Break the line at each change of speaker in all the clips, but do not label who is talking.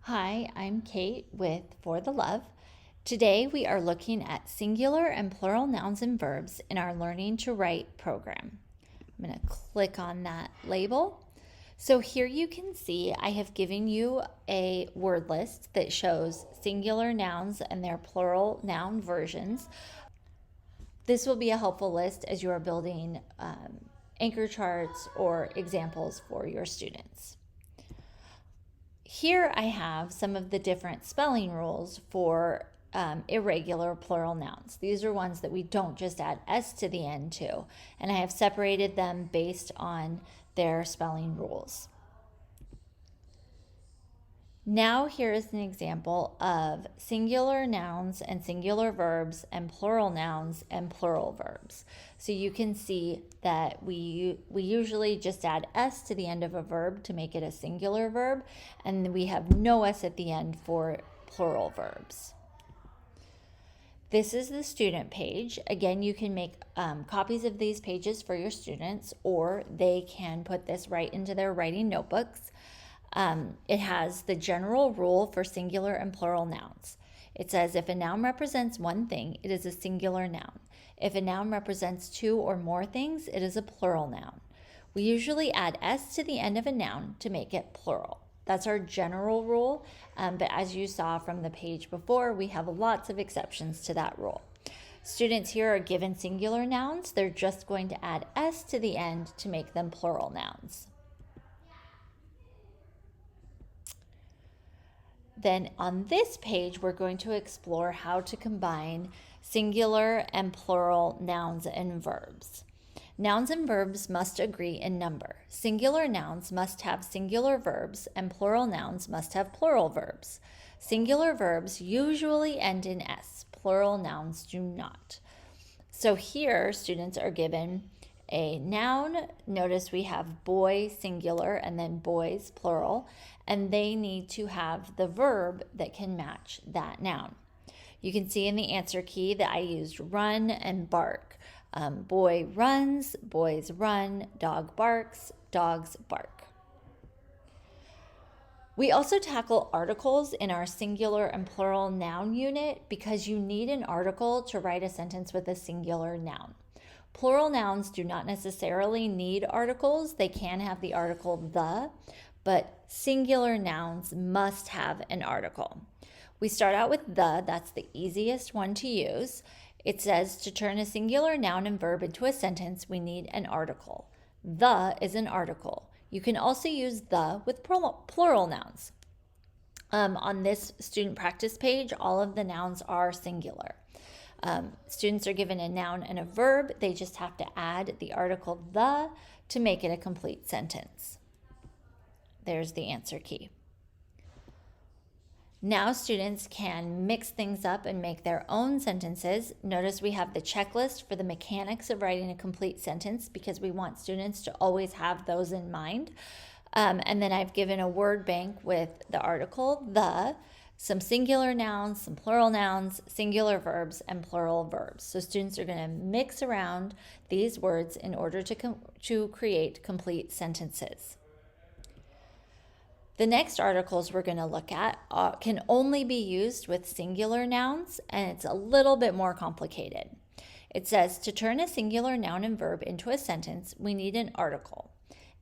Hi, I'm Kate with For the Love. Today we are looking at singular and plural nouns and verbs in our Learning to Write program. I'm going to click on that label. So here you can see I have given you a word list that shows singular nouns and their plural noun versions. This will be a helpful list as you are building anchor charts or examples for your students. Here I have some of the different spelling rules for irregular plural nouns. These are ones that we don't just add S to the end to, and I have separated them based on their spelling rules. Now here is an example of singular nouns and singular verbs and plural nouns and plural verbs. So you can see that we usually just add S to the end of a verb to make it a singular verb, and we have no S at the end for plural verbs. This is the student page. Again, you can make copies of these pages for your students, or they can put this right into their writing notebooks. It has the general rule for singular and plural nouns. It says if a noun represents one thing, it is a singular noun. If a noun represents two or more things, it is a plural noun. We usually add S to the end of a noun to make it plural. That's our general rule, but as you saw from the page before, we have lots of exceptions to that rule. Students here are given singular nouns. They're just going to add S to the end to make them plural nouns. Then on this page, we're going to explore how to combine singular and plural nouns and verbs. Nouns and verbs must agree in number. Singular nouns must have singular verbs, and plural nouns must have plural verbs. Singular verbs usually end in S. Plural nouns do not. So here, students are given a noun. Notice we have boy singular and then boys plural, and they need to have the verb that can match that noun. You can see in the answer key that I used run and bark. Boy runs, boys run, dog barks, dogs bark. We also tackle articles in our singular and plural noun unit because you need an article to write a sentence with a singular noun. Plural nouns do not necessarily need articles. They can have the article the, but singular nouns must have an article. We start out with the, that's the easiest one to use. It says to turn a singular noun and verb into a sentence, we need an article. The is an article. You can also use the with plural nouns. On this student practice page, all of the nouns are singular. Students are given a noun and a verb. They just have to add the article the to make it a complete sentence. There's the answer key. Now students can mix things up and make their own sentences. Notice we have the checklist for the mechanics of writing a complete sentence because we want students to always have those in mind. And then I've given a word bank with the article the, some singular nouns, some plural nouns, singular verbs, and plural verbs. So students are going to mix around these words in order to create complete sentences. The next articles we're going to look at can only be used with singular nouns, and it's a little bit more complicated. It says to turn a singular noun and verb into a sentence, we need an article.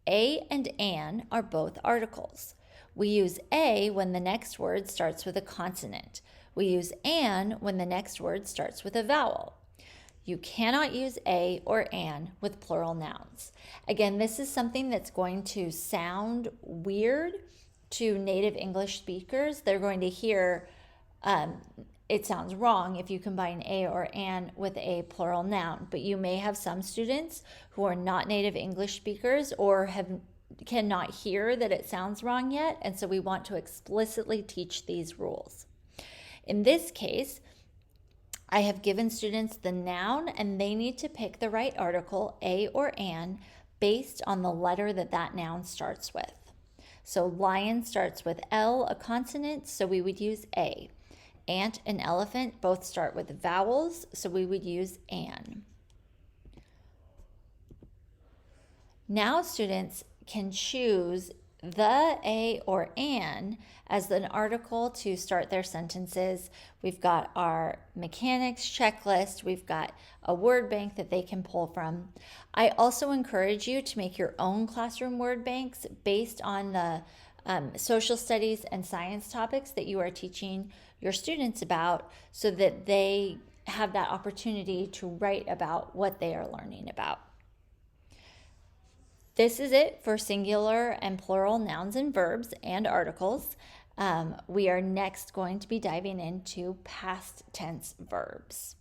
A and an are both articles. We use a when the next word starts with a consonant. We use an when the next word starts with a vowel. You cannot use a or an with plural nouns. Again, this is something that's going to sound weird to native English speakers. They're going to hear it sounds wrong if you combine a or an with a plural noun, but you may have some students who are not native English speakers or cannot hear that it sounds wrong yet, and so we want to explicitly teach these rules. In this case, I have given students the noun and they need to pick the right article, a or an, based on the letter that noun starts with. So lion starts with L, a consonant, so we would use A. Ant and elephant both start with vowels, so we would use an. Now students can choose the, a, or an as an article to start their sentences. We've got our mechanics checklist. We've got a word bank that they can pull from. I also encourage you to make your own classroom word banks based on the social studies and science topics that you are teaching your students about, so that they have that opportunity to write about what they are learning about. This is it for singular and plural nouns and verbs and articles. We are next going to be diving into past tense verbs.